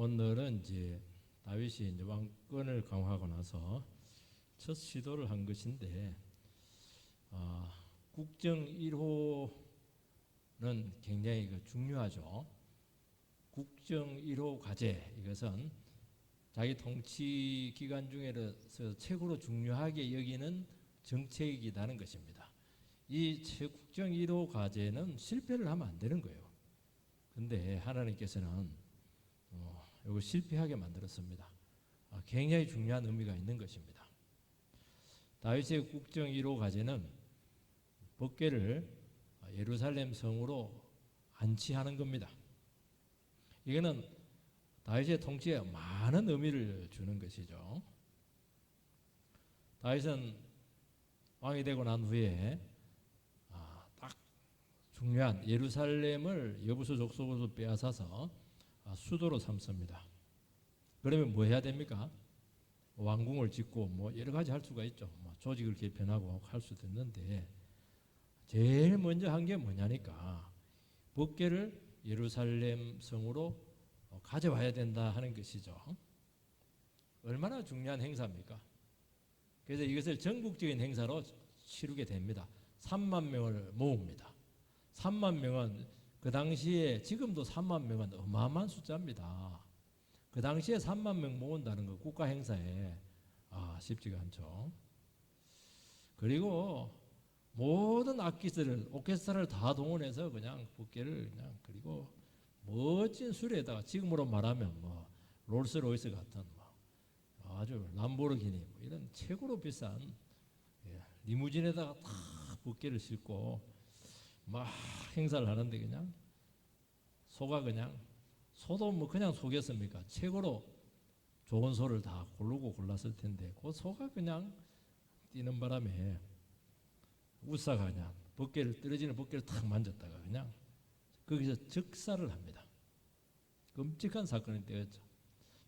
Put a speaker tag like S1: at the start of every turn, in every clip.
S1: 오늘은 이제 다윗이 이제 왕권을 강화하고 나서 첫 시도를 한 것인데, 국정 1호는 굉장히 중요하죠. 국정 1호 과제, 이것은 자기 통치 기간 중에서 최고로 중요하게 여기는 정책이라는 것입니다. 이 국정 1호 과제는 실패를 하면 안 되는 거예요. 근데 하나님께서는 이거 실패하게 만들었습니다. 굉장히 중요한 의미가 있는 것입니다. 다윗의 국정 1호 과제는 법궤를 예루살렘 성으로 안치하는 겁니다. 이거는 다윗의 통치에 많은 의미를 주는 것이죠. 다윗은 왕이 되고 난 후에 딱 중요한 예루살렘을 여부수 족속으로서 빼앗아서 수도로 삼습니다. 그러면 뭐 해야 됩니까? 왕궁을 짓고 뭐 여러 가지 할 수가 있죠. 뭐 조직을 개편하고 할 수도 있는데, 제일 먼저 한 게 뭐냐니까 법궤를 예루살렘 성으로 가져와야 된다 하는 것이죠. 얼마나 중요한 행사입니까? 그래서 이것을 전국적인 행사로 치르게 됩니다. 3만 명을 모읍니다. 3만 명은 그 당시에, 지금도 3만 명은 어마어마한 숫자입니다. 그 당시에 3만 명 모은다는 거 국가 행사에 쉽지가 않죠. 그리고 모든 악기들을, 오케스트라를 다 동원해서 그냥 법궤를 그냥, 그리고 멋진 수레에다가, 지금으로 말하면 뭐 롤스로이스 같은 아주 람보르기니 이런 최고로 비싼 리무진에다가 다 법궤를 싣고 막 행사를 하는데, 그냥 소가 그냥, 소도 뭐 그냥 소겠습니까? 최고로 좋은 소를 다 고르고 골랐을 텐데, 그 소가 그냥 뛰는 바람에 우사가 그냥 떨어지는 법궤를 탁 만졌다가 그냥 거기서 즉사를 합니다. 끔찍한 사건이 되었죠.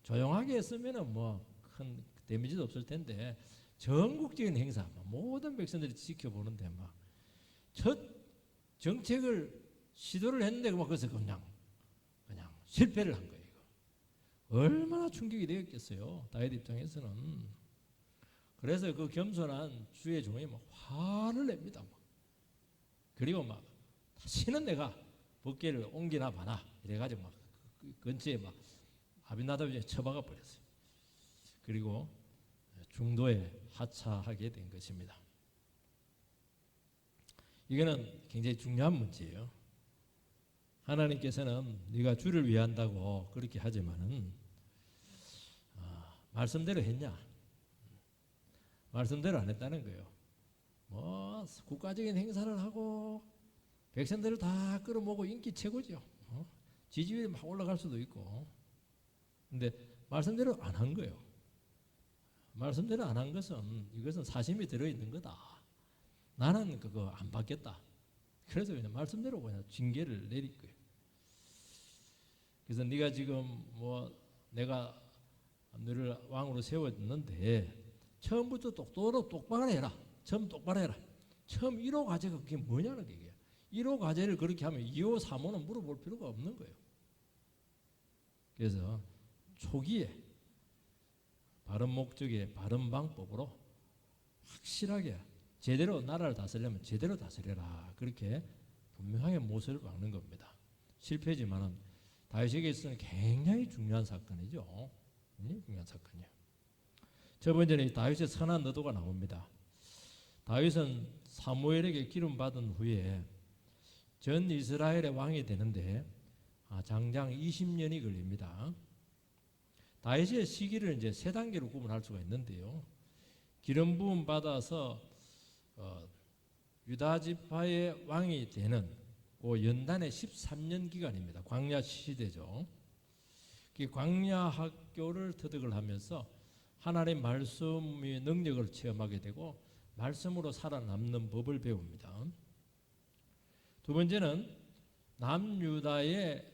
S1: 조용하게 했으면은 뭐 큰 데미지도 없을 텐데, 전국적인 행사, 모든 백성들이 지켜보는데 막 첫 정책을 시도를 했는데 거기서 그냥 실패를 한 거예요. 얼마나 충격이 되었겠어요, 다윗 입장에서는. 그래서 그 겸손한 주의 종이 막 화를 냅니다. 그리고 막 다시는 내가 법궤를 옮기나 봐나 이래가지고 막 근처에 막 아비나답이 처박아 버렸어요. 그리고 중도에 하차하게 된 것입니다. 이거는 굉장히 중요한 문제예요. 하나님께서는 네가 주를 위한다고 그렇게 하지만은 말씀대로 했냐? 말씀대로 안 했다는 거예요. 뭐 국가적인 행사를 하고 백성들을 다 끌어모으고 인기 최고죠. 지지율이 막 올라갈 수도 있고. 근데 말씀대로 안 한 거예요. 말씀대로 안 한 것은, 이것은 사심이 들어있는 거다. 나는 그거 안 받겠다. 그래서 그냥 말씀대로 그냥 징계를 내릴 거예요. 그래서 네가 지금 뭐 내가 너를 왕으로 세웠는데 처음부터 똑바로 해라. 처음 똑바로 해라. 처음 1호 과제가 그게 뭐냐는 얘기예요. 1호 과제를 그렇게 하면 2호, 3호는 물어볼 필요가 없는 거예요. 그래서 초기에 바른 목적에 바른 방법으로 확실하게 제대로 나라를 다스리려면 제대로 다스려라. 그렇게 분명하게 못을 박는 겁니다. 실패지만은 다윗에게 있어서는 굉장히 중요한 사건이죠. 굉장히 중요한 사건이에요. 첫 번째는 다윗의 선한 의도가 나옵니다. 다윗은 사무엘에게 기름 받은 후에 전 이스라엘의 왕이 되는데 장장 20년이 걸립니다. 다윗의 시기를 이제 세 단계로 구분할 수가 있는데요. 기름 부음 받아서 유다 지파의 왕이 되는 그 연단의 13년 기간입니다. 광야 시대죠. 그 광야 학교를 터득을 하면서 하나님 말씀의 능력을 체험하게 되고 말씀으로 살아남는 법을 배웁니다. 두 번째는 남유다의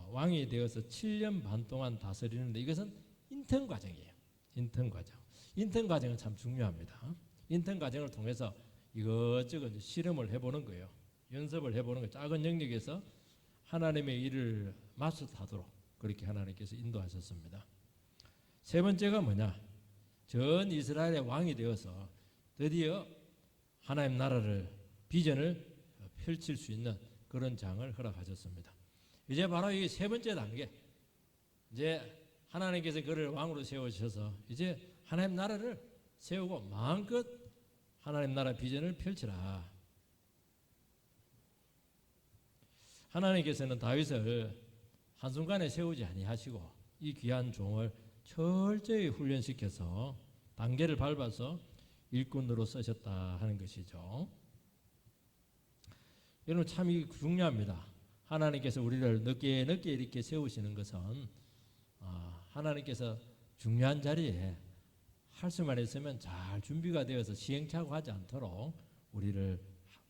S1: 왕이 되어서 7년 반 동안 다스리는데, 이것은 인턴 과정이에요. 인턴 과정. 인턴 과정은 참 중요합니다. 인턴 과정을 통해서 이것저것 실험을 해보는 거예요. 연습을 해보는 거예요. 작은 영역에서 하나님의 일을 마스터하도록 그렇게 하나님께서 인도하셨습니다. 세 번째가 뭐냐? 전 이스라엘의 왕이 되어서 드디어 하나님 나라를 비전을 펼칠 수 있는 그런 장을 허락하셨습니다. 이제 바로 이 세 번째 단계, 이제 하나님께서 그를 왕으로 세우셔서 이제 하나님 나라를 세우고 마음껏 하나님 나라 비전을 펼치라. 하나님께서는 다윗을 한순간에 세우지 아니하시고 이 귀한 종을 철저히 훈련시켜서 단계를 밟아서 일꾼으로 쓰셨다 하는 것이죠. 여러분 참 이게 중요합니다. 하나님께서 우리를 늦게 이렇게 세우시는 것은 하나님께서 중요한 자리에 할 수만 있으면 잘 준비가 되어서 시행착오하지 않도록 우리를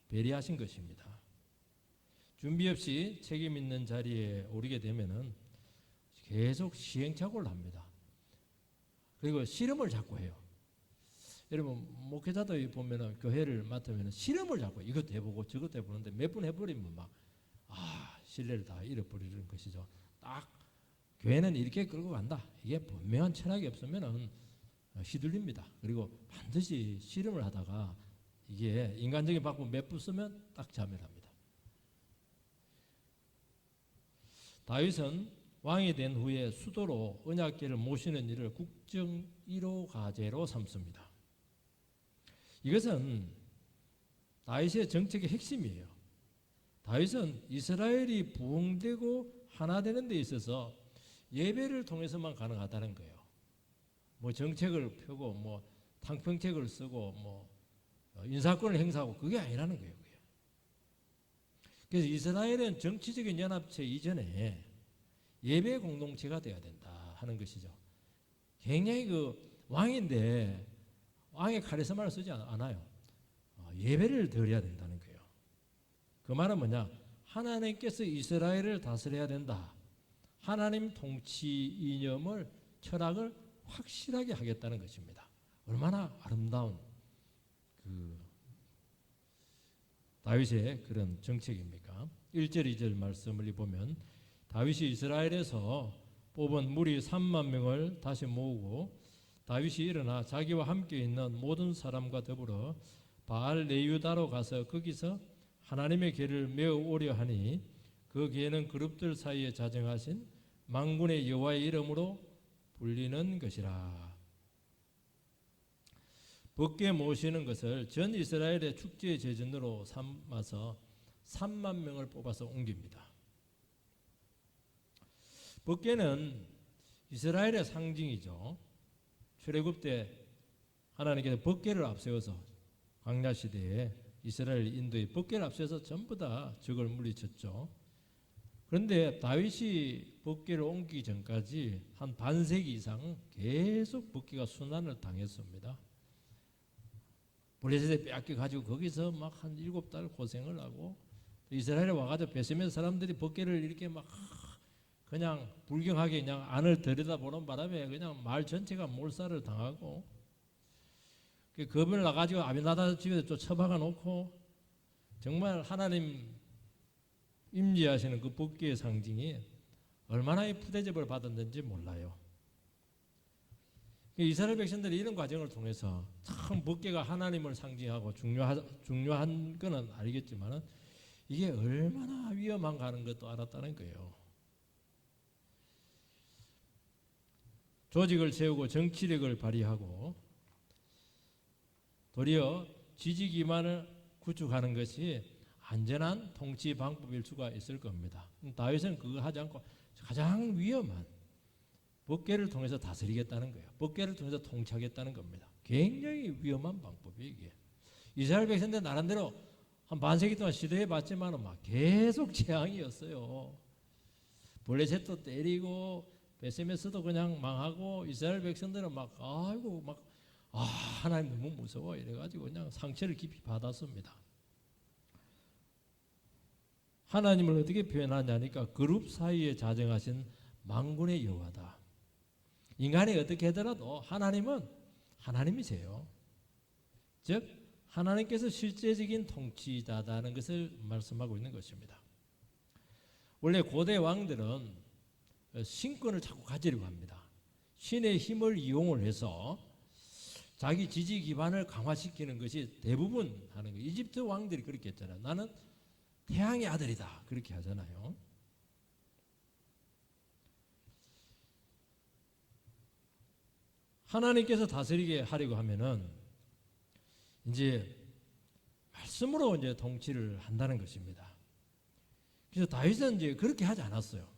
S1: 배려하신 것입니다. 준비 없이 책임 있는 자리에 오르게 되면은 계속 시행착오를 합니다. 그리고 실험을 자꾸 해요. 여러분 목회자도 보면은 교회를 맡으면 실험을 자꾸 이것도 해보고 저것도 해보는데 몇 번 해버리면 막 신뢰를 다 잃어버리는 것이죠. 딱 교회는 이렇게 끌고 간다. 이게 분명한 철학이 없으면은 휘둘립니다. 그리고 반드시 실험을 하다가 이게 인간적인 방법 몇 번 쓰면 딱 자멸합니다. 다윗은 왕이 된 후에 수도로 언약궤를 모시는 일을 국정 1호 과제로 삼습니다. 이것은 다윗의 정책의 핵심이에요. 다윗은 이스라엘이 부흥되고 하나 되는 데 있어서 예배를 통해서만 가능하다는 거예요. 뭐 정책을 펴고 뭐 탕평책을 쓰고 뭐 인사권을 행사하고 그게 아니라는 거예요. 그게. 그래서 이스라엘은 정치적인 연합체 이전에 예배 공동체가 되어야 된다 하는 것이죠. 굉장히 그 왕인데 왕의 카리스마를 쓰지 않아요. 예배를 드려야 된다는 거예요. 그 말은 뭐냐? 하나님께서 이스라엘을 다스려야 된다. 하나님 통치 이념을 철학을 확실하게 하겠다는 것입니다. 얼마나 아름다운 그 다윗의 그런 정책입니까? 1절 2절 말씀을 보면 다윗이 이스라엘에서 뽑은 무리 3만 명을 다시 모으고 다윗이 일어나 자기와 함께 있는 모든 사람과 더불어 바알 레유다로 가서 거기서 하나님의 궤를 메어 오려 하니 그 궤는 그룹들 사이에 자정하신 만군의 여호와의 이름으로 불리는 것이라. 법궤 모시는 것을 전 이스라엘의 축제 제전으로 삼아서 3만 명을 뽑아서 옮깁니다. 법궤는 이스라엘의 상징이죠. 출애굽 때 하나님께서 법궤를 앞세워서 광야 시대에 이스라엘 인도의 법궤를 앞세워서 전부 다 적을 물리쳤죠. 그런데 다윗이 법궤를 옮기기 전까지 한 반세기 이상 계속 법궤가 순환을 당했습니다. 블레셋에 빼앗겨 가지고 거기서 막 한 7달 고생을 하고 이스라엘에 와가지고 베세메 사람들이 법궤를 이렇게 막 그냥 불경하게 그냥 안을 들여다보는 바람에 그냥 마을 전체가 몰살을 당하고 겁을 나가지고 아비나답 집에 또 처박아 놓고 정말 하나님 임재하시는 그 법궤의 상징이 얼마나 푸대접을 받았는지 몰라요. 이스라엘 백성들이 이런 과정을 통해서 참 법궤가 하나님을 상징하고 중요한 거는 알겠지만 이게 얼마나 위험한가 하는 것도 알았다는 거예요. 조직을 세우고 정치력을 발휘하고 도리어 지지 기반을 구축하는 것이 안전한 통치 방법일 수가 있을 겁니다. 다윗은 그거 하지 않고 가장 위험한 법궤를 통해서 다스리겠다는 거예요. 법궤를 통해서 통치하겠다는 겁니다. 굉장히 위험한 방법이 이게. 이스라엘 백성들 나름대로 한 반세기 동안 시도해 봤지만 막 계속 재앙이었어요. 블레셋도 때리고 베세메스도 그냥 망하고 이스라엘 백성들은 막 하나님 너무 무서워 이래가지고 그냥 상처를 깊이 받았습니다. 하나님을 어떻게 표현하냐니까 그룹 사이에 자정하신 만군의 여호와다. 인간이 어떻게 하더라도 하나님은 하나님이세요. 즉 하나님께서 실제적인 통치자다는 것을 말씀하고 있는 것입니다. 원래 고대 왕들은 신권을 자꾸 가지려고 합니다. 신의 힘을 이용을 해서 자기 지지 기반을 강화시키는 것이 대부분 하는 거예요. 이집트 왕들이 그렇게 했잖아요. 나는 태양의 아들이다. 그렇게 하잖아요. 하나님께서 다스리게 하려고 하면은 이제 말씀으로 이제 통치를 한다는 것입니다. 그래서 다윗은 이제 그렇게 하지 않았어요.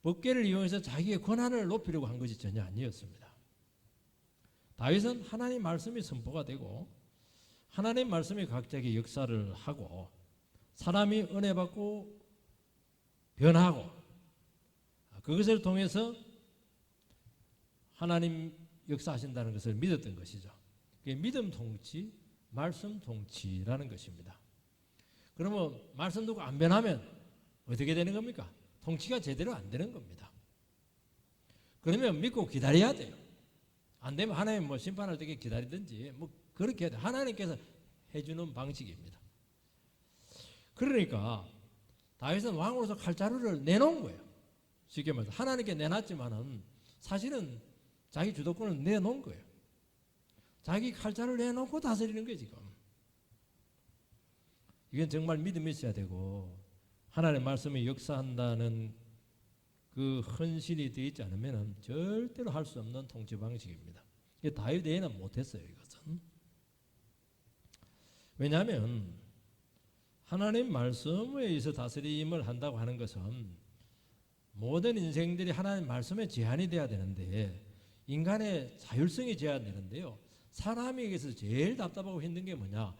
S1: 법궤를 이용해서 자기의 권한을 높이려고 한 것이 전혀 아니었습니다. 다윗은 하나님 말씀이 선포가 되고 하나님 말씀이 각자의 역사를 하고 사람이 은혜 받고 변하고 그것을 통해서 하나님 역사하신다는 것을 믿었던 것이죠. 그게 믿음 통치, 말씀 통치라는 것입니다. 그러면 말씀 듣고 안 변하면 어떻게 되는 겁니까? 통치가 제대로 안 되는 겁니다. 그러면 믿고 기다려야 돼요. 안 되면 하나님 뭐 심판할 때까지 기다리든지 뭐 그렇게 해야 돼요. 하나님께서 해주는 방식입니다. 그러니까 다윗은 왕으로서 칼자루를 내놓은 거예요. 쉽게 말해서 하나님께 내놨지만은 사실은 자기 주도권을 내놓은 거예요. 자기 칼자루를 내놓고 다스리는 거예요 지금. 이건 정말 믿음이 있어야 되고 하나님의 말씀이 역사한다는 그 헌신이 되어 있지 않으면 절대로 할 수 없는 통치 방식입니다. 다윗 외에는 못했어요 이것은. 왜냐하면 하나님 말씀에 의해서 다스림을 한다고 하는 것은 모든 인생들이 하나님 말씀에 제한이 돼야 되는데 인간의 자율성이 제한되는데요. 사람에게서 제일 답답하고 힘든 게 뭐냐?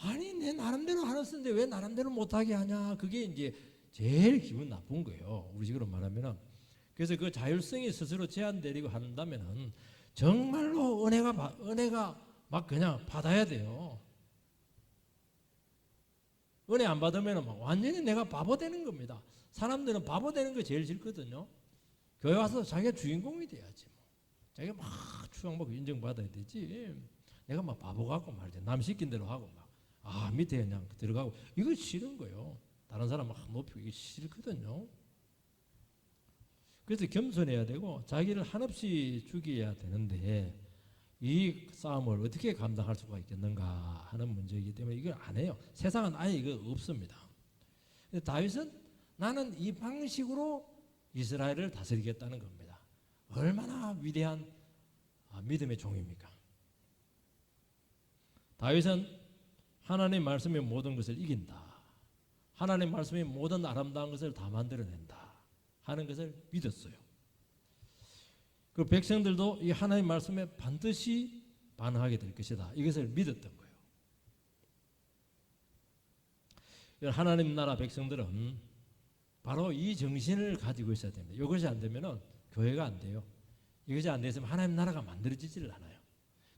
S1: 아니 내 나름대로 하는 쓰는데 왜 나름대로 못하게 하냐? 그게 이제 제일 기분 나쁜 거예요. 우리 식으로 말하면은. 그래서 그 자율성이 스스로 제한되리고 한다면은 정말로 은혜가 막 그냥 받아야 돼요. 은혜 안 받으면 막 완전히 내가 바보 되는 겁니다. 사람들은 바보 되는 게 제일 싫거든요. 교회 와서 자기가 주인공이 돼야지. 뭐. 자기가 막 추앙받고 인정받아야 되지. 내가 막 바보 같고 말이지. 남 시킨 대로 하고 막 밑에 그냥 들어가고 이거 싫은 거예요. 다른 사람 막 높이고 이게 싫거든요. 그래서 겸손해야 되고 자기를 한없이 죽여야 되는데 이 싸움을 어떻게 감당할 수가 있겠는가 하는 문제이기 때문에 이걸 안 해요. 세상은 아예 이거 없습니다. 근데 다윗은 나는 이 방식으로 이스라엘을 다스리겠다는 겁니다. 얼마나 위대한 믿음의 종입니까? 다윗은 하나님 말씀이 모든 것을 이긴다. 하나님 말씀이 모든 아름다운 것을 다 만들어낸다 하는 것을 믿었어요. 그 백성들도 이 하나님 말씀에 반드시 반응하게 될 것이다. 이것을 믿었던 거예요. 하나님 나라 백성들은 바로 이 정신을 가지고 있어야 됩니다. 이것이 안 되면 교회가 안 돼요. 이것이 안 됐으면 하나님 나라가 만들어지지를 않아요.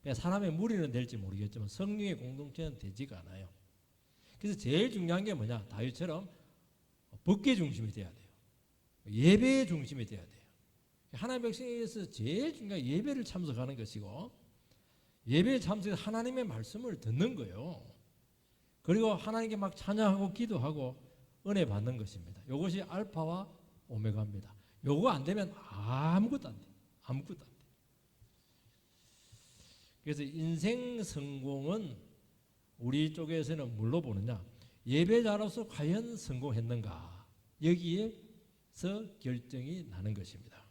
S1: 그냥 사람의 무리는 될지 모르겠지만 성령의 공동체는 되지가 않아요. 그래서 제일 중요한 게 뭐냐? 다윗처럼 법궤 중심이 돼야 돼요. 예배의 중심이 돼야 돼요. 하나님의 백성에게서 제일 중요한 예배를 참석하는 것이고 예배에 참석해서 하나님의 말씀을 듣는 거예요. 그리고 하나님께 막 찬양하고 기도하고 은혜 받는 것입니다. 이것이 알파와 오메가입니다. 요거 안 되면 아무것도 안 돼요. 아무것도 안 돼요. 그래서 인생 성공은 우리 쪽에서는 뭘로 보느냐? 예배자로서 과연 성공했는가? 여기에서 결정이 나는 것입니다.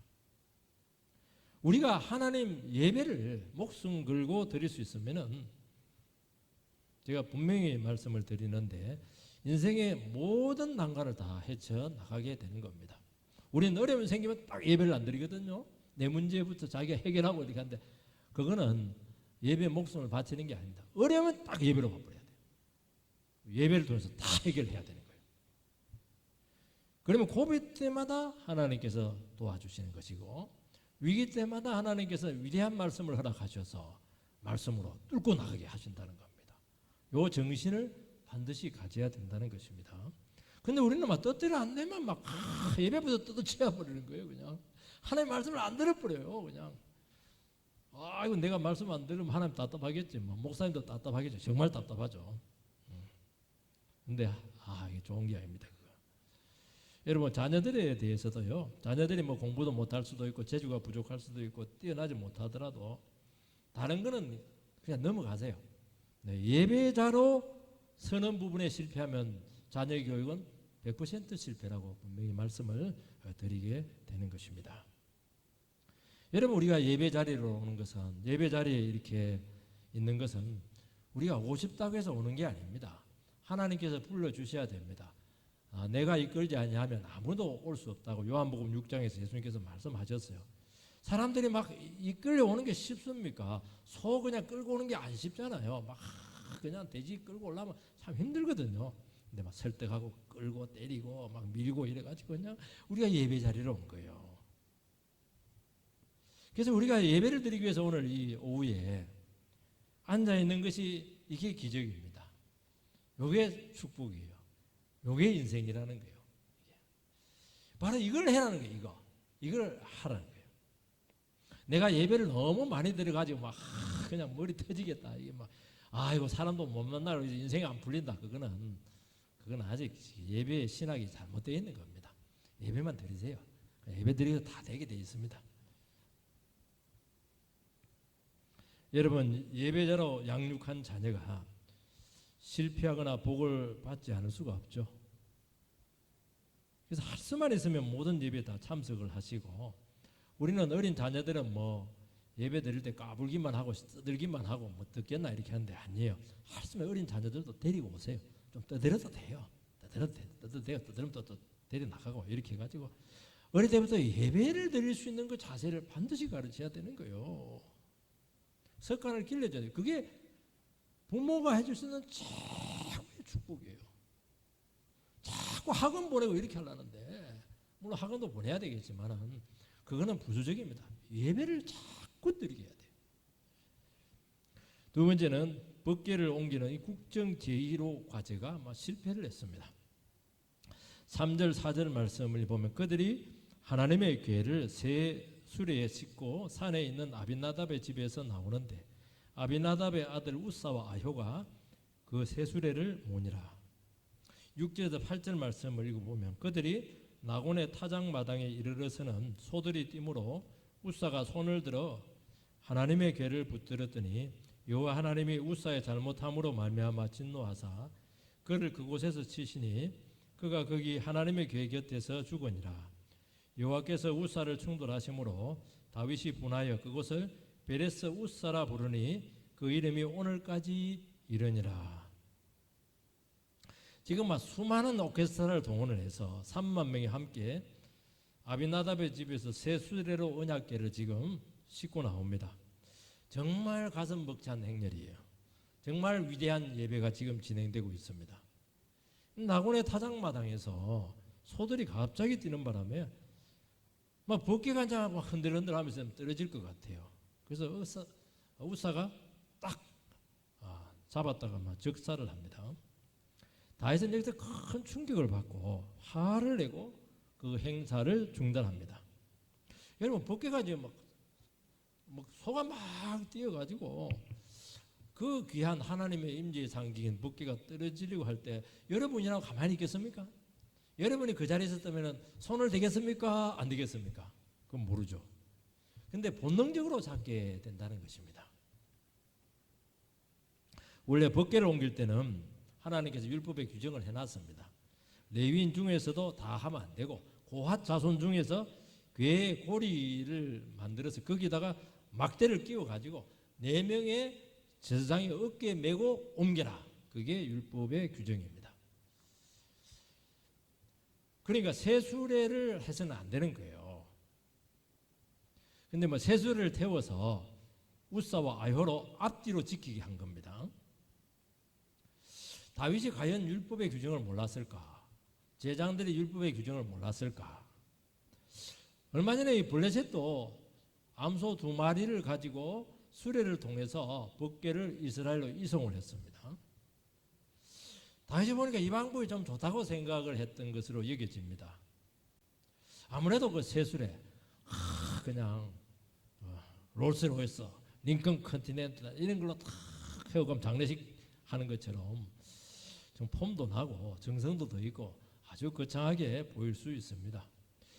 S1: 우리가 하나님 예배를 목숨 걸고 드릴 수 있으면은 제가 분명히 말씀을 드리는데 인생의 모든 난관을 다 헤쳐나가게 되는 겁니다. 우리는 어려움이 생기면 딱 예배를 안 드리거든요. 내 문제부터 자기가 해결하고 이렇게 하는데 그거는 예배에 목숨을 바치는 게 아닙니다. 어려우면 딱 예배로 바꿔야 돼요. 예배를 통해서 다 해결해야 되는 거예요. 그러면 고비 때마다 하나님께서 도와주시는 것이고 위기 때마다 하나님께서 위대한 말씀을 허락하셔서 말씀으로 뚫고 나가게 하신다는 겁니다. 이 정신을 반드시 가져야 된다는 것입니다. 근데 우리는 막 뜻대로 안 되면 막 예배부터 뜯어치워 버리는 거예요. 그냥 하나님 말씀을 안 들어버려요. 그냥 이거 내가 말씀 안 들으면 하나님 답답하겠지. 뭐 목사님도 답답하겠죠. 정말 답답하죠. 근데 이게 좋은 게 아닙니다. 그거. 여러분 자녀들에 대해서도요. 자녀들이 뭐 공부도 못할 수도 있고 재주가 부족할 수도 있고 뛰어나지 못하더라도 다른 거는 그냥 넘어가세요. 네, 예배자로 서는 부분에 실패하면 자녀 교육은 100% 실패라고 분명히 말씀을 드리게 되는 것입니다. 여러분 우리가 예배 자리로 오는 것은 예배 자리에 이렇게 있는 것은 우리가 오고 싶다고 해서 오는 게 아닙니다. 하나님께서 불러주셔야 됩니다. 내가 이끌지 아니하면 아무도 올 수 없다고 요한복음 6장에서 예수님께서 말씀하셨어요. 사람들이 막 이끌려오는 게 쉽습니까? 소 그냥 끌고 오는 게 안 쉽잖아요. 막 그냥 돼지 끌고 오려면 참 힘들거든요. 근데 막 설득하고 끌고 때리고 막 밀고 이래가지고 그냥 우리가 예배 자리로 온 거예요. 그래서 우리가 예배를 드리기 위해서 오늘 이 오후에 앉아 있는 것이 이게 기적입니다. 이게 축복이에요. 이게 인생이라는 거예요. 바로 이걸 해라는 거예요. 이걸 하라는 거예요. 내가 예배를 너무 많이 들어가지고 막 그냥 머리 터지겠다. 이게 막 아이고 사람도 못 만나고 인생이 안 풀린다. 그건 아직 예배의 신학이 잘못되어 있는 겁니다. 예배만 드리세요. 예배 드리고 다 되게 되어 있습니다. 여러분 예배자로 양육한 자녀가 실패하거나 복을 받지 않을 수가 없죠. 그래서 할 수만 있으면 모든 예배에 다 참석을 하시고 우리는 어린 자녀들은 뭐 예배 드릴 때 까불기만 하고 떠들기만 하고 뭐 듣겠나 이렇게 하는데 아니에요. 할 수면 어린 자녀들도 데리고 오세요. 좀 떠들어도 돼요. 떠들면 또 데려 나가고 이렇게 해가지고 어릴 때부터 예배를 드릴 수 있는 그 자세를 반드시 가르쳐야 되는 거예요. 습관을 길러줘야 돼요. 그게 부모가 해줄 수 있는 최고의 축복이에요. 자꾸 학원 보내고 이렇게 하려는데 물론 학원도 보내야 되겠지만 그거는 부수적입니다. 예배를 자꾸 드리게 해야 돼요. 두 번째는 법궤를 옮기는 이 국정 제1호 과제가 아마 실패를 했습니다. 3절 4절 말씀을 보면 그들이 하나님의 궤를 새 수레에 싣고 산에 있는 아비나답의 집에서 나오는데 아비나답의 아들 우사와 아효가 그 새 수레를 모니라. 6절에서 8절 말씀을 읽어보면 그들이 나곤의 타작마당에 이르러서는 소들이 뛰므로 우사가 손을 들어 하나님의 궤를 붙들었더니 여호와 하나님이 우사의 잘못함으로 말미암아 진노하사 그를 그곳에서 치시니 그가 거기 하나님의 궤 곁에서 죽으니라. 여호와께서 우사를 충돌하심으로 다윗이 분하여 그곳을 베레스 우사라 부르니 그 이름이 오늘까지 이르니라. 지금 막 수많은 오케스트라를 동원을 해서 3만 명이 함께 아비나답의 집에서 새 수레로 언약궤를 지금 싣고 나옵니다. 정말 가슴 벅찬 행렬이에요. 정말 위대한 예배가 지금 진행되고 있습니다. 나곤의 타작마당에서 소들이 갑자기 뛰는 바람에 막 법궤가 이제 막 흔들흔들하면서 떨어질 것 같아요. 그래서 우사가 딱 잡았다가 막 적살을 합니다. 다윗은 여기서 큰 충격을 받고 화를 내고 그 행사를 중단합니다. 여러분 법궤가 이제 막 소가 막 뛰어가지고 그 귀한 하나님의 임재의 상징인 법궤가 떨어지려고 할 때 여러분이라고 가만히 있겠습니까? 여러분이 그 자리에 있었다면 손을 대겠습니까? 안 대겠습니까? 그건 모르죠. 근데 본능적으로 잡게 된다는 것입니다. 원래 법궤를 옮길 때는 하나님께서 율법의 규정을 해놨습니다. 레위인 중에서도 다 하면 안 되고 고핫 자손 중에서 궤 고리를 만들어서 거기다가 막대를 끼워가지고 4명의 제사장이 어깨에 메고 옮겨라. 그게 율법의 규정입니다. 그러니까 새수레를 해서는 안 되는 거예요. 근데 뭐 새수레를 태워서 우사와 아효로 앞뒤로 지키게 한 겁니다. 다윗이 과연 율법의 규정을 몰랐을까? 제장들이 율법의 규정을 몰랐을까? 얼마 전에 이 블레셋도 암소 2마리를 가지고 수레를 통해서 법궤를 이스라엘로 이송을 했습니다. 다시 보니까 이 방법이 좀 좋다고 생각을 했던 것으로 여겨집니다. 아무래도 그 새수레 그냥 롤스로이스, 링컨 컨티넨탈 이런 걸로 다 해오감 장례식 하는 것처럼 좀 폼도 나고 정성도 더 있고 아주 거창하게 보일 수 있습니다.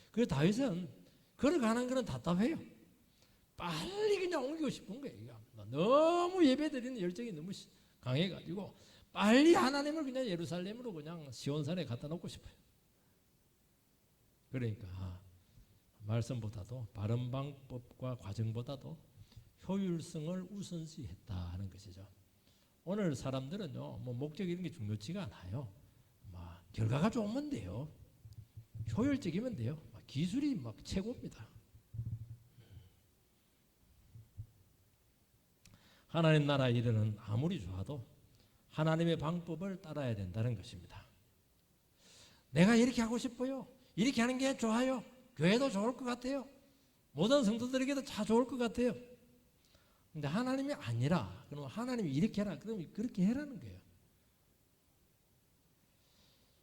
S1: 그래서 다윗은 걸어가는 것은 답답해요. 빨리 그냥 옮기고 싶은 거예요. 너무 예배드리는 열정이 너무 강해가지고 빨리 하나님을 그냥 예루살렘으로 그냥 시온산에 갖다 놓고 싶어요. 그러니까 말씀보다도 바른 방법과 과정보다도 효율성을 우선시했다 하는 것이죠. 오늘 사람들은요, 뭐 목적 이런 게 중요치가 않아요. 막 결과가 좋으면 돼요. 효율적이면 돼요. 막 기술이 막 최고입니다. 하나님 나라 일은 아무리 좋아도 하나님의 방법을 따라야 된다는 것입니다. 내가 이렇게 하고 싶어요. 이렇게 하는 게 좋아요. 교회도 좋을 것 같아요. 모든 성도들에게도 다 좋을 것 같아요. 근데 하나님이 아니라, 그럼 하나님이 이렇게 해라. 그럼 그렇게 해라는 거예요.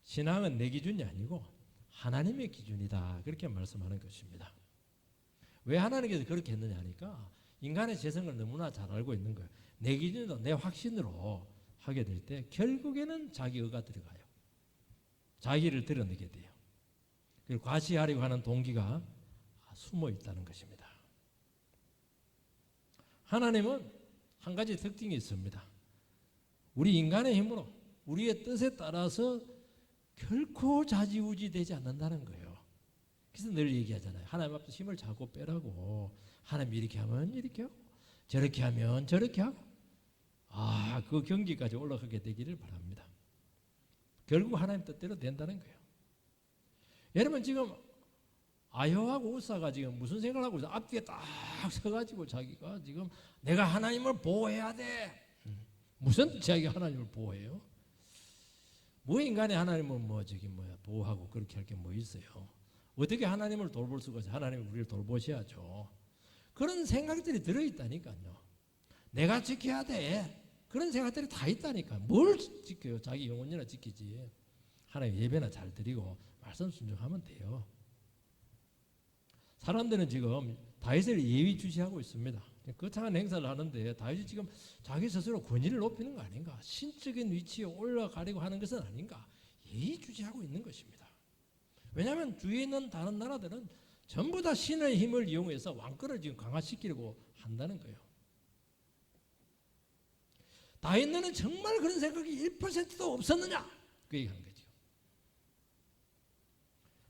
S1: 신앙은 내 기준이 아니고 하나님의 기준이다. 그렇게 말씀하는 것입니다. 왜 하나님께서 그렇게 했느냐 하니까 인간의 재성을 너무나 잘 알고 있는 거예요. 내 기준으로, 내 확신으로 하게 될 때 결국에는 자기 의가 들어가요. 자기를 드러내게 돼요. 그리고 과시하려고 하는 동기가 숨어 있다는 것입니다. 하나님은 한 가지 특징이 있습니다. 우리 인간의 힘으로 우리의 뜻에 따라서 결코 좌지우지 되지 않는다는 거예요. 그래서 늘 얘기하잖아요. 하나님 앞에서 힘을 자꾸 빼라고. 하나님 이렇게 하면 이렇게 하고 저렇게 하면 저렇게 하고 그 경기까지 올라가게 되기를 바랍니다. 결국 하나님 뜻대로 된다는 거예요. 여러분 지금 아효하고 우사가 지금 무슨 생각을 하고 있어? 앞뒤에 딱 서가지고 자기가 지금 내가 하나님을 보호해야 돼. 무슨 자기가 하나님을 보호해요? 뭐 인간의 하나님을 보호하고 그렇게 할 게 뭐 있어요? 어떻게 하나님을 돌볼 수가 있어요? 하나님이 우리를 돌보셔야죠. 그런 생각들이 들어있다니까요. 내가 지켜야 돼. 그런 생각들이 다 있다니까. 뭘 지켜요? 자기 영혼이나 지키지. 하나님 예배나 잘 드리고 말씀 순종하면 돼요. 사람들은 지금 다윗을 예의주시하고 있습니다. 거창한 행사를 하는데 다윗이 지금 자기 스스로 권위를 높이는 거 아닌가? 신적인 위치에 올라가려고 하는 것은 아닌가? 예의주시하고 있는 것입니다. 왜냐하면 주위에 있는 다른 나라들은 전부 다 신의 힘을 이용해서 왕권을 지금 강화시키려고 한다는 거예요. 다윗는 정말 그런 생각이 1%도 없었느냐? 그 얘기하는 거죠.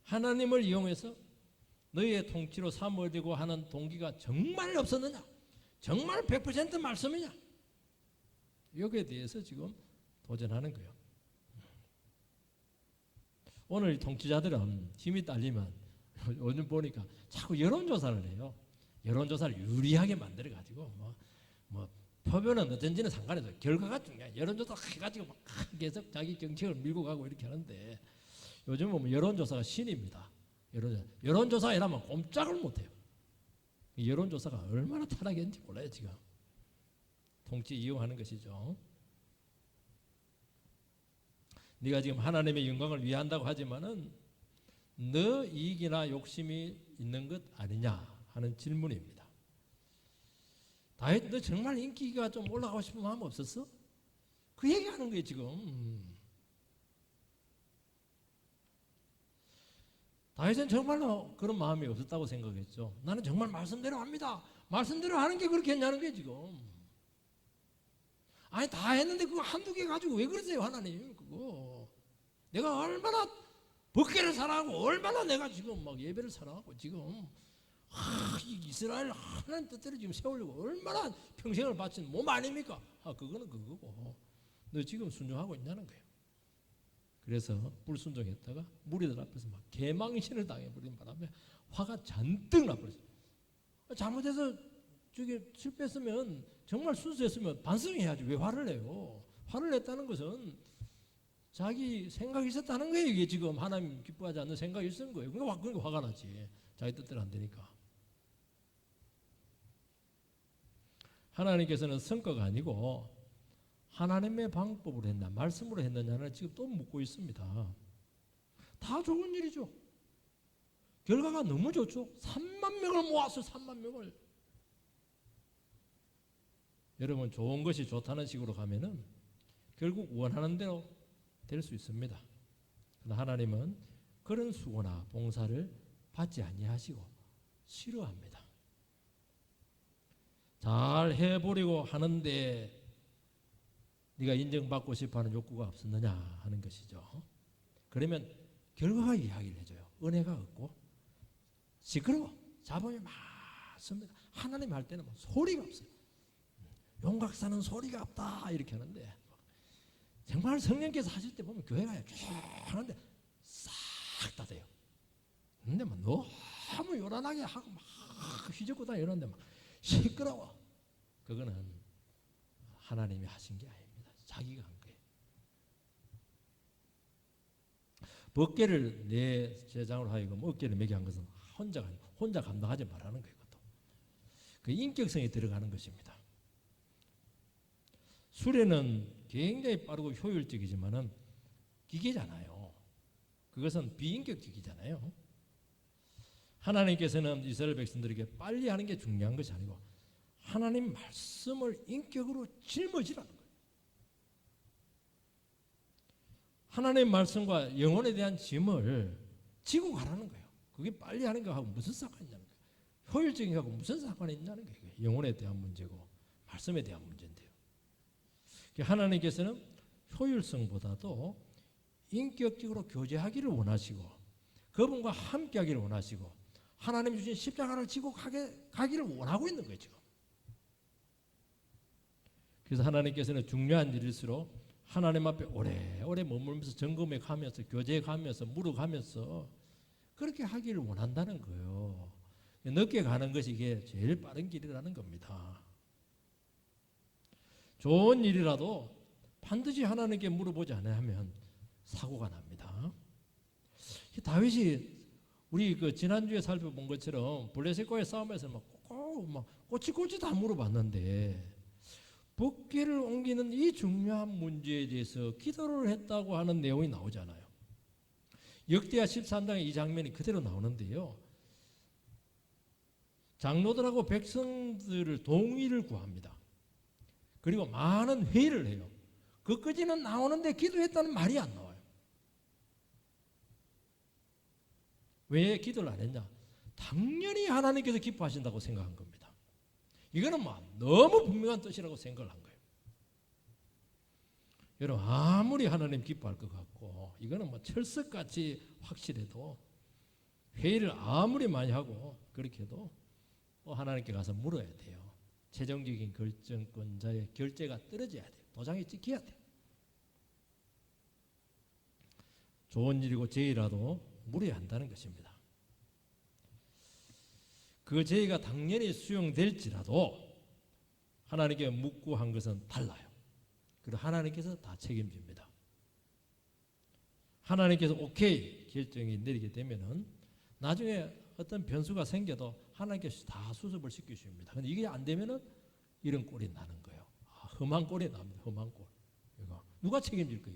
S1: 하나님을 이용해서 너희의 통치로 삼으려고 하는 동기가 정말 없었느냐? 정말 100% 말씀이냐? 여기에 대해서 지금 도전하는 거예요. 오늘 통치자들은 힘이 딸리면 요즘 보니까 자꾸 여론조사를 해요. 여론조사를 유리하게 만들어가지고 표변은 어떤지는 상관없어요. 결과가 중요해요. 여론조사 해가지고 막 계속 자기 정책을 밀고 가고 이렇게 하는데 요즘은 보면 여론조사가 신입니다. 여론조사 이라면 꼼짝을 못해요. 여론조사가 얼마나 타락했는지 몰라요 지금. 통치 이용하는 것이죠. 네가 지금 하나님의 영광을 위한다고 하지만은 너 이익이나 욕심이 있는 것 아니냐 하는 질문입니다. 다윗 너 정말 인기가 좀 올라가고 싶은 마음 없었어? 그 얘기하는 거예요 지금. 다윗은 정말로 그런 마음이 없었다고 생각했죠. 나는 정말 말씀대로 합니다. 말씀대로 하는 게 그렇게 했냐는 거예요 지금. 아니 다 했는데 그거 한두 개 가지고 왜 그러세요 하나님 그거. 내가 얼마나 법궤를 사랑하고 얼마나 내가 지금 막 예배를 사랑하고 지금 이스라엘 하나님 뜻대로 지금 세우려고 얼마나 평생을 바친 몸 아닙니까? 그거는 그거고 너 지금 순종하고 있냐는 거예요. 그래서 불순종했다가 무리들 앞에서 막 개망신을 당해버린 바람에 화가 잔뜩 나버렸어요. 잘못해서 저게 실패했으면 정말 순수했으면 반성해야지 왜 화를 내요? 화를 냈다는 것은 자기 생각이 있었다는 거예요. 이게 지금 하나님 기뻐하지 않는 생각이 있었던 거예요. 그러니까 화가 나지. 자기 뜻대로 안 되니까. 하나님께서는 성과가 아니고 하나님의 방법으로 했나 말씀으로 했느냐를 지금 또 묻고 있습니다. 다 좋은 일이죠. 결과가 너무 좋죠. 3만 명을 모았어요. 3만 명을. 여러분 좋은 것이 좋다는 식으로 가면은 결국 원하는 대로 될 수 있습니다. 그러나 하나님은 그런 수고나 봉사를 받지 아니하시고 싫어합니다. 잘 해보려고 하는데 네가 인정받고 싶어하는 욕구가 없었느냐 하는 것이죠. 그러면 결과가 이야기를 해줘요. 은혜가 없고 시끄러워. 잡음이 많습니다. 하나님 할 때는 뭐 소리가 없어요. 용각사는 소리가 없다 이렇게 하는데 정말 성령께서 하실 때 보면 교회가 쫙 하는데 싹 다 돼요. 근데 뭐 너무 요란하게 하고 막 휘젓고 다 이러는데 막 시끄러워. 그거는 하나님이 하신 게 아닙니다. 자기가 한 거예요. 법궤를 내 제장으로 하여금 어깨를 매게 한 것은 혼자 감당하지 말라는 거예요. 그 인격성이 들어가는 것입니다. 수레는 굉장히 빠르고 효율적이지만은 기계잖아요. 그것은 비인격적이잖아요. 하나님께서는 이스라엘 백성들에게 빨리 하는 게 중요한 것이 아니고 하나님 말씀을 인격으로 짊어지라는 거예요. 하나님 말씀과 영혼에 대한 짐을 지고 가라는 거예요. 그게 빨리 하는 거하고 무슨 상관이 있냐는 거예요. 효율적인 거하고 무슨 상관이 있냐는 거예요. 영혼에 대한 문제고 말씀에 대한 문제인데요. 하나님께서는 효율성보다도 인격적으로 교제하기를 원하시고 그분과 함께하기를 원하시고 하나님 주신 십자가를 지고 가기를 원하고 있는 거예요. 지금. 그래서 하나님께서는 중요한 일일수록 하나님 앞에 오래오래 머물면서 점검해 가면서 교제해 가면서 물어가면서 그렇게 하기를 원한다는 거예요. 늦게 가는 것이 이게 제일 빠른 길이라는 겁니다. 좋은 일이라도 반드시 하나님께 물어보지 않으면 사고가 납니다. 다윗이 우리 그 지난주에 살펴본 것처럼 블레셋과의 싸움에서 막 꼬치꼬치 다 물어봤는데 법궤를 옮기는 이 중요한 문제에 대해서 기도를 했다고 하는 내용이 나오잖아요. 역대하 13장의 이 장면이 그대로 나오는데요. 장로들하고 백성들을 동의를 구합니다. 그리고 많은 회의를 해요. 그까지는 나오는데 기도했다는 말이 안 나와요. 왜 기도를 안 했냐? 당연히 하나님께서 기뻐하신다고 생각한 겁니다. 이거는 너무 분명한 뜻이라고 생각을 한 거예요. 여러분 아무리 하나님 기뻐할 것 같고 이거는 철석같이 확실해도 회의를 아무리 많이 하고 그렇게 해도 하나님께 가서 물어야 돼요. 최종적인 결정권자의 결재가 떨어져야 돼요. 도장이 찍혀야 돼요. 좋은 일이고 죄이라도 물어야 한다는 것입니다. 그 죄가 당연히 수용될지라도 하나님께 묻고 한 것은 달라요. 그리고 하나님께서 다 책임집니다. 하나님께서 오케이 결정이 내리게 되면은 나중에 어떤 변수가 생겨도 하나님께서 다 수습을 시키십니다. 근데 이게 안 되면은 이런 꼴이 나는 거예요. 험한 꼴이 납니다. 험한 꼴. 이거 누가 책임질 거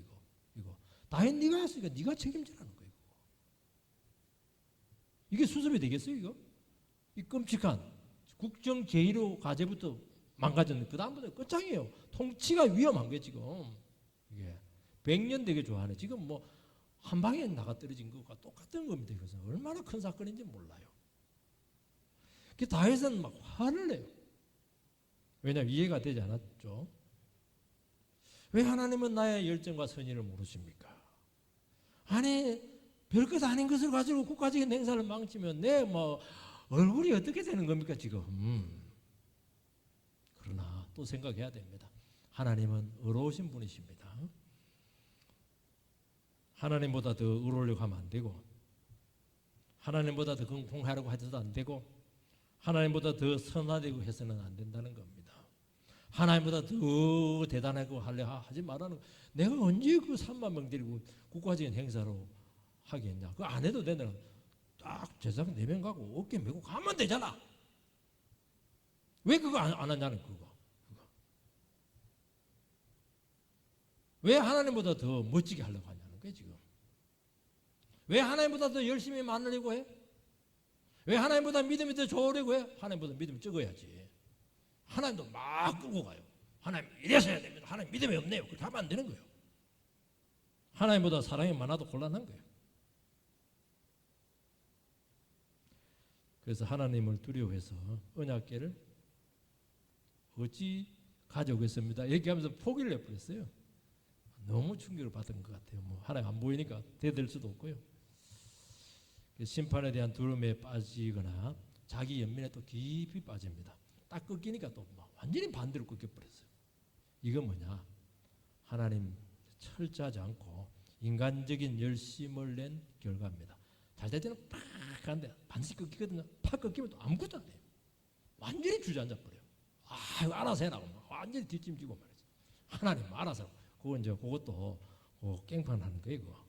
S1: 이거. 다윗 네가 했으니까 네가 책임지라는 거예요. 이게 수습이 되겠어요, 이거? 이 끔찍한 국정 제의로 과제부터 망가졌는데 그 다음부터 끝장이에요. 통치가 위험한 게 지금 이게 100년 되게 좋아하네. 지금 한 방에 나가 떨어진 것과 똑같은 겁니다. 이것은 얼마나 큰 사건인지 몰라요. 그 다윗은 막 화를 내요. 왜냐하면 이해가 되지 않았죠. 왜 하나님은 나의 열정과 선의를 모르십니까? 아니 별것 아닌 것을 가지고 국가적인 행사를 망치면 내 얼굴이 어떻게 되는 겁니까 지금? 그러나 또 생각해야 됩니다. 하나님은 의로우신 분이십니다. 하나님보다 더 의로우려고 하면 안 되고 하나님보다 더 공평하려고 해서도 안 되고 하나님보다 더 선하려고 해서는 안 된다는 겁니다. 하나님보다 더 대단하고 하려 하지 말라는 거예요. 내가 언제 그 3만 명 데리고 국가적인 행사로 하겠냐. 그거 안 해도 되는 딱 제사장 4명 가고 어깨 메고 가면 되잖아. 왜 그거 안 하냐는 그거. 왜 하나님보다 더 멋지게 하려고 하냐는 거예요 지금. 왜 하나님보다 더 열심히 만나려고 해? 왜 하나님보다 믿음이 더 좋으려고 해? 하나님보다 믿음이 적어야지. 하나님도 막 끌고 가요. 하나님 이래서 해야 됩니다. 하나님 믿음이 없네요. 그렇게 하면 안 되는 거예요. 하나님보다 사랑이 많아도 곤란한 거예요. 그래서 하나님을 두려워해서 언약궤를 어찌 가져오겠습니다. 얘기하면서 포기를 해버렸어요. 너무 충격을 받은 것 같아요. 뭐 하나님 안 보이니까 대들 수도 없고요. 심판에 대한 두려움에 빠지거나 자기 연민에 또 깊이 빠집니다. 딱 꺾이니까 또 완전히 반대로 꺾여버렸어요. 이건 뭐냐? 하나님 철저하지 않고 인간적인 열심을 낸 결과입니다. 잘 될 때는 팍 가는데 반드시 꺾이거든요. 팍 꺾이면 또 아무것도 안 해요. 완전히 주저앉아 버려요. 이거 알아서 해라고 완전히 뒷짐지고 말이죠. 하나님 알아서. 그건 이제 그것도 깽판하는 거예요. 그거.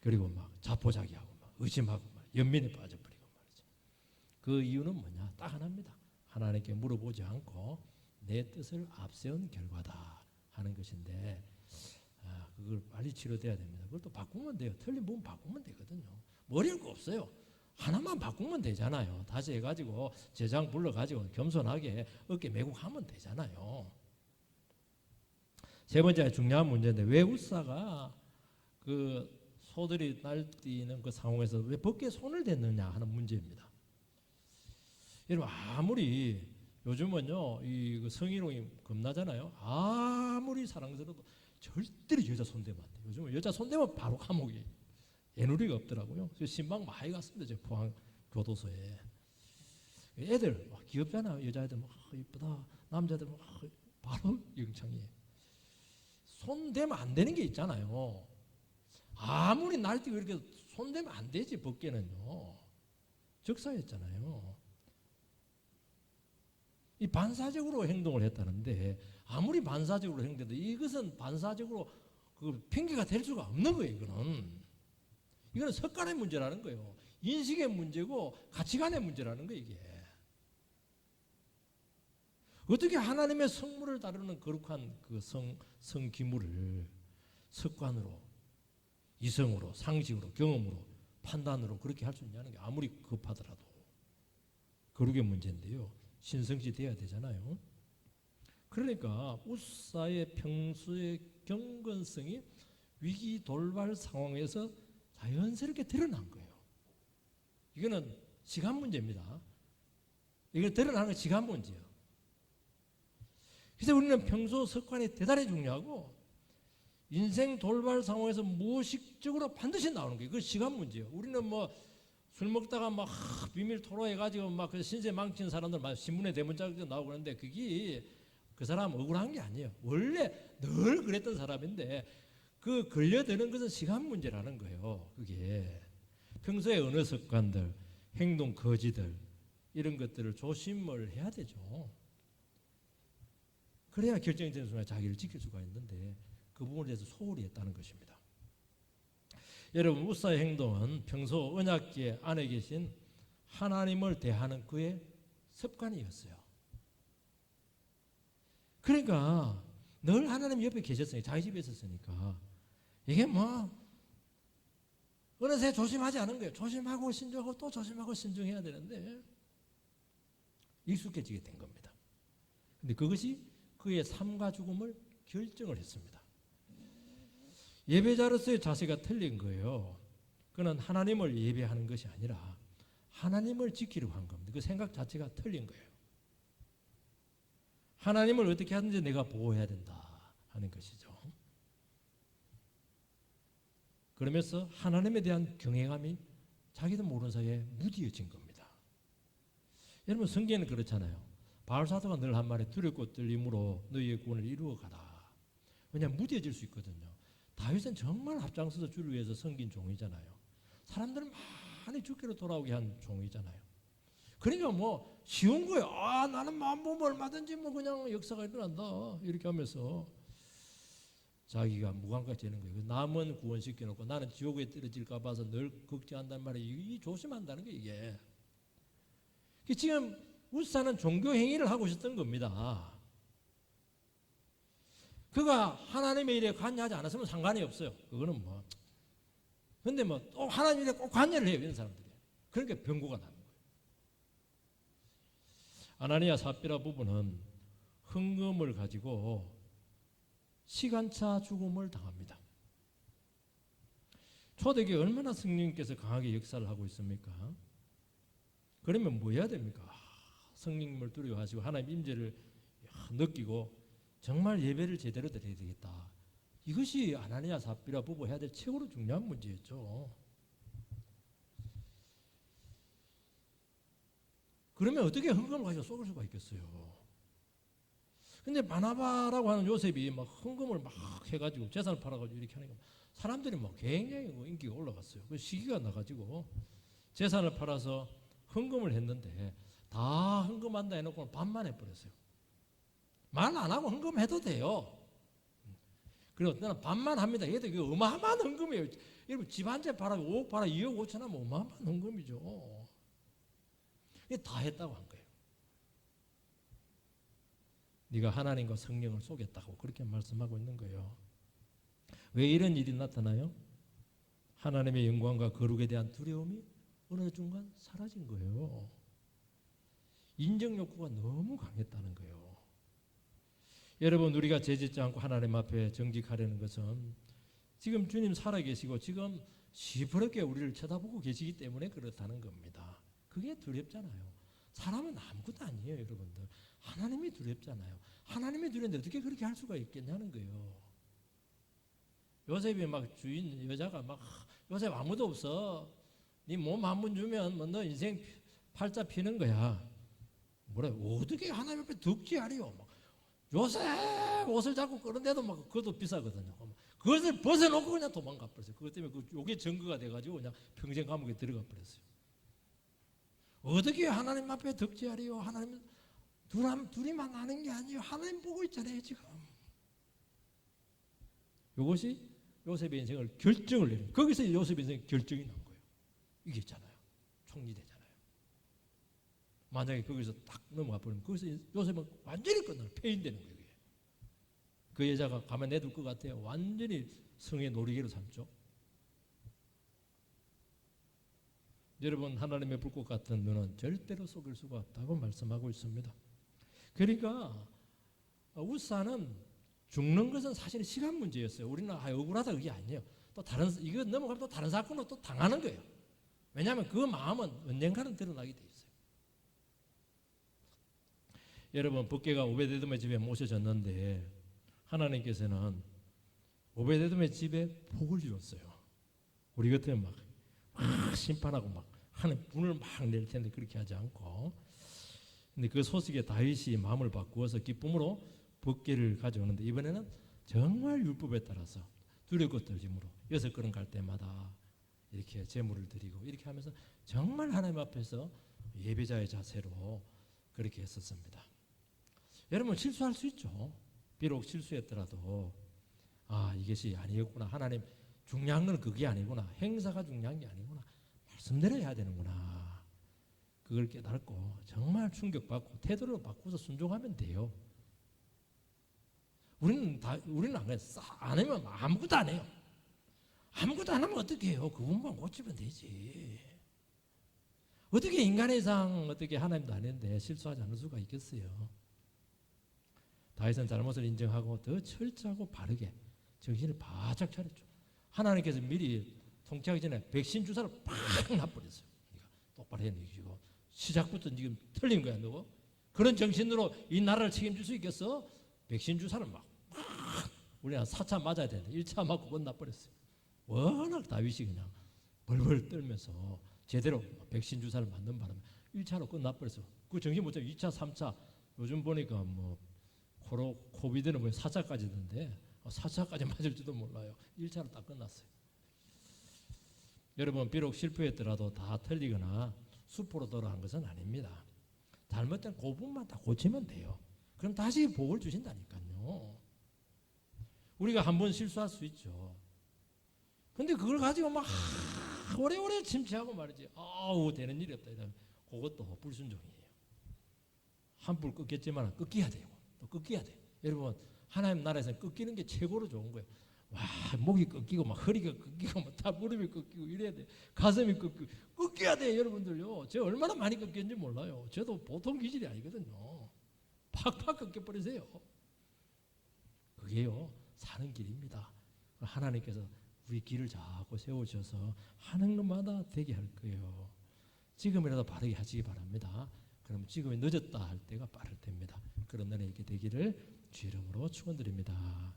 S1: 그리고 막 자포자기하고 막 의심하고 막 연민에 빠져버리고 말이죠. 그 이유는 뭐냐? 딱 하나입니다. 하나님께 물어보지 않고 내 뜻을 앞세운 결과다 하는 것인데 그걸 빨리 치료돼야 됩니다. 그걸 또 바꾸면 돼요. 틀린 부분 바꾸면 되거든요. 뭐 어려울 거 없어요. 하나만 바꾸면 되잖아요. 다시 해가지고 제장 불러가지고 겸손하게 어깨 메고 하면 되잖아요. 세 번째 중요한 문제인데 왜 우사가 그 소들이 날뛰는 그 상황에서 왜 벗기에 손을 댔느냐 하는 문제입니다. 여러분 아무리 요즘은요 이 성희롱이 겁나잖아요. 아무리 사랑스러워도 절대로 여자 손대면 안 돼요. 요즘은 여자 손대면 바로 감옥이 애누리가 없더라고요. 신방 많이 갔습니다. 저 포항 교도소에. 애들 귀엽잖아요. 여자애들 이쁘다. 남자들 바로 영창이에요. 손대면 안 되는 게 있잖아요. 아무리 날뛰고 이렇게 손대면 안 되지. 벗개는요. 적사했잖아요. 이 반사적으로 행동을 했다는데 아무리 반사적으로 행동해도 이것은 반사적으로 그 핑계가 될 수가 없는 거예요. 이거는 습관의 문제라는 거예요. 인식의 문제고 가치관의 문제라는 거예요. 이게. 어떻게 하나님의 성물을 다루는 거룩한 그 성기물을 습관으로 이성으로 상식으로 경험으로 판단으로 그렇게 할 수 있냐는 게 아무리 급하더라도 거룩의 문제인데요. 신성시 돼야 되잖아요. 그러니까 우사의 평소의 경건성이 위기 돌발 상황에서 자연스럽게 드러난 거예요. 이거는 시간 문제입니다. 이걸 드러나는 건 시간 문제예요. 그래서 우리는 평소 습관이 대단히 중요하고 인생 돌발 상황에서 무의식적으로 반드시 나오는 거예요. 그건 시간 문제예요. 우리는 술 먹다가 막 비밀 토로해가지고 막 신세 망친 사람들 막 신문에 대문짝도 나오고 그러는데 그게 그 사람 억울한 게 아니에요. 원래 늘 그랬던 사람인데 그 걸려드는 것은 시간 문제라는 거예요. 그게 평소에 언어 습관들, 행동 거지들 이런 것들을 조심을 해야 되죠. 그래야 결정적인 순간에 자기를 지킬 수가 있는데 그 부분에 대해서 소홀히 했다는 것입니다. 여러분 우사의 행동은 평소 언약궤 안에 계신 하나님을 대하는 그의 습관이었어요. 그러니까 늘 하나님 옆에 계셨으니까 자기 집에 있었으니까 이게 어느새 조심하지 않은 거예요. 조심하고 신중하고 또 조심하고 신중해야 되는데 익숙해지게 된 겁니다. 근데 그것이 그의 삶과 죽음을 결정을 했습니다. 예배자로서의 자세가 틀린 거예요. 그는 하나님을 예배하는 것이 아니라 하나님을 지키려고 한 겁니다. 그 생각 자체가 틀린 거예요. 하나님을 어떻게 하든지 내가 보호해야 된다 하는 것이죠. 그러면서 하나님에 대한 경외감이 자기도 모르는 사이에 무디어진 겁니다. 여러분 성경에는 그렇잖아요. 바울사도가 늘 한 말에 두렵고 떨림으로 너희의 구원을 이루어가라. 왜냐하면 무디어질 수 있거든요. 다윗은 정말 앞장서서 주를 위해서 섬긴 종이잖아요. 사람들은 많이 주께로 돌아오게 한 종이잖아요. 그러니까 쉬운 거예요. 나는 마음 먹으면 얼마든지 그냥 역사가 일어난다 이렇게 하면서 자기가 무감각이 되는 거예요. 남은 구원시켜놓고 나는 지옥에 떨어질까 봐서 늘 걱정한단 말이에요. 이 조심한다는 게 이게. 지금 우사는 종교 행위를 하고 있었던 겁니다. 그가 하나님의 일에 관여하지 않았으면 상관이 없어요. 그거는 근데 또 하나님 일에 꼭 관여를 해요. 이런 사람들이. 그러니까 병고가 나는 거예요. 아나니아 삽비라 부부는 헌금을 가지고 시간차 죽음을 당합니다. 초대교회 얼마나 성령님께서 강하게 역사를 하고 있습니까? 그러면 뭐 해야 됩니까? 성령님을 두려워하시고 하나님 임재를 느끼고 정말 예배를 제대로 드려야 되겠다. 이것이 아나니아 삽비라 부부 해야 될 최고로 중요한 문제였죠. 그러면 어떻게 헌금을 가지고 쏟을 수가 있겠어요? 근데 바나바라고 하는 요셉이 막 헌금을 막 해가지고 재산을 팔아가지고 이렇게 하니까 사람들이 막 굉장히 인기가 올라갔어요. 그 시기가 나가지고 재산을 팔아서 헌금을 했는데 다 헌금한다 해놓고 반만 해버렸어요. 말 안 하고 헌금해도 돼요. 그리고 나는 반만 합니다. 얘도 이거 어마어마한 헌금이에요. 여러분 집 한 채 팔아 5억 팔아 2억 5천 하면 어마어마한 헌금이죠. 이게 다 했다고 한 거예요. 네가 하나님과 성령을 쏘겠다고 그렇게 말씀하고 있는 거예요. 왜 이런 일이 나타나요? 하나님의 영광과 거룩에 대한 두려움이 어느 순간 사라진 거예요. 인정 욕구가 너무 강했다는 거예요. 여러분 우리가 죄짓지 않고 하나님 앞에 정직하려는 것은 지금 주님 살아계시고 지금 시퍼렇게 우리를 쳐다보고 계시기 때문에 그렇다는 겁니다. 그게 두렵잖아요. 사람은 아무것도 아니에요, 여러분들. 하나님이 두렵잖아요. 하나님이 두려운데 어떻게 그렇게 할 수가 있겠냐는 거예요. 요셉이 막 주인 여자가 막 요셉 아무도 없어. 네 몸 한 번 주면 뭐 너 인생 팔자 피는 거야. 뭐래? 어떻게 하나님 앞에 득지하리요? 막 요셉 옷을 자꾸 끌어내도 막 그것도 비싸거든요. 그것을 벗어놓고 그냥 도망가 버렸어요. 그것 때문에 요게 증거가 돼가지고 그냥 평생 감옥에 들어가 버렸어요. 어떻게 하나님 앞에 득지하리요? 하나님 둘이만 아는 게 아니에요. 하나님 보고 있잖아요 지금. 이것이 요셉의 인생을 결정을 내는 거기서 요셉의 인생 결정이 난 거예요. 이겼잖아요. 총리되잖아요. 만약에 거기서 딱 넘어가 버리면 거기서 요셉은 완전히 끝나요. 폐인되는 거예요. 그 여자가 가만 내둘 것 같아요. 완전히 성의 놀이개로 삼죠. 여러분 하나님의 불꽃 같은 눈은 절대로 속일 수가 없다고 말씀하고 있습니다. 그러니까 우사는 죽는 것은 사실 시간 문제였어요. 우리는 억울하다 그게 아니에요. 또 다른 이거 넘어가면 또 다른 사건으로 또 당하는 거예요. 왜냐하면 그 마음은 언젠가는 드러나게 돼 있어요. 여러분 붓개가 오베데돔의 집에 모셔졌는데 하나님께서는 오베데돔의 집에 복을 주었어요. 우리 같으면 막 심판하고 막 하는 분을 막 낼 텐데 그렇게 하지 않고, 근데 그 소식에 다윗이 마음을 바꾸어서 기쁨으로 붓개를 가져오는데 이번에는 정말 율법에 따라서 두렵고 떨짐으로 6걸음 갈 때마다 이렇게 제물을 드리고 이렇게 하면서 정말 하나님 앞에서 예배자의 자세로 그렇게 했었습니다. 여러분 실수할 수 있죠. 비록 실수했더라도 이것이 아니었구나. 하나님 중요한 건 그게 아니구나. 행사가 중요한 게 아니구나. 말씀대로 해야 되는구나. 그걸 깨닫고 정말 충격받고 태도를 바꾸어서 순종하면 돼요. 우리는 안 그래요. 안 하면 아무것도 안 해요. 아무것도 안 하면 어떻게 해요? 그분만 고치면 되지. 어떻게 인간의 이상 어떻게 하나님도 안 했는데 실수하지 않을 수가 있겠어요. 다윗은 잘못을 인정하고 더 철저하고 바르게 정신을 바짝 차렸죠. 하나님께서 미리 통치하기 전에 백신 주사를 팍 놔버렸어요. 그러니까 똑바로 해내시고 시작부터 지금 틀린 거야 너. 그런 정신으로 이 나라를 책임질 수 있겠어? 백신 주사를 막 우리는 4차 맞아야 되는데 1차 맞고 끝나버렸어요. 워낙 다윗이 그냥 벌벌 떨면서 제대로 백신 주사를 맞는 바람에 1차로 끝나버렸어요. 그 정신 못 차리고 2차 3차 요즘 보니까 뭐 코비드는 뭐 4차까지 있는데 4차까지 맞을지도 몰라요. 1차로 딱 끝났어요. 여러분 비록 실패했더라도 다 틀리거나 수포로 돌아간 것은 아닙니다. 잘못된 그 부분만 다 고치면 돼요. 그럼 다시 복을 주신다니까요. 우리가 한번 실수할 수 있죠. 근데 그걸 가지고 막 오래오래 침체하고 말이지 되는 일이 없다 이러면 그것도 불순종이에요. 한불 끊겠지만 끊겨야 돼요. 또 끊겨야 돼요. 여러분 하나님 나라에서는 끊기는 게 최고로 좋은 거예요. 목이 끊기고 막 허리가 끊기고 막 다 무릎이 끊기고 이래야 돼. 가슴이 끊기고 끊겨야 돼요. 여러분들요. 제가 얼마나 많이 끊겼는지 몰라요. 저도 보통 기질이 아니거든요. 팍팍 끊겨버리세요. 그게요 사는 길입니다. 하나님께서 우리 길을 자꾸 세우셔서 하는 것마다 되게 할 거예요. 지금이라도 바르게 하시기 바랍니다. 그럼 지금이 늦었다 할 때가 빠를 때입니다. 그런 날에 이렇게 되기를 주 이름으로 축원드립니다.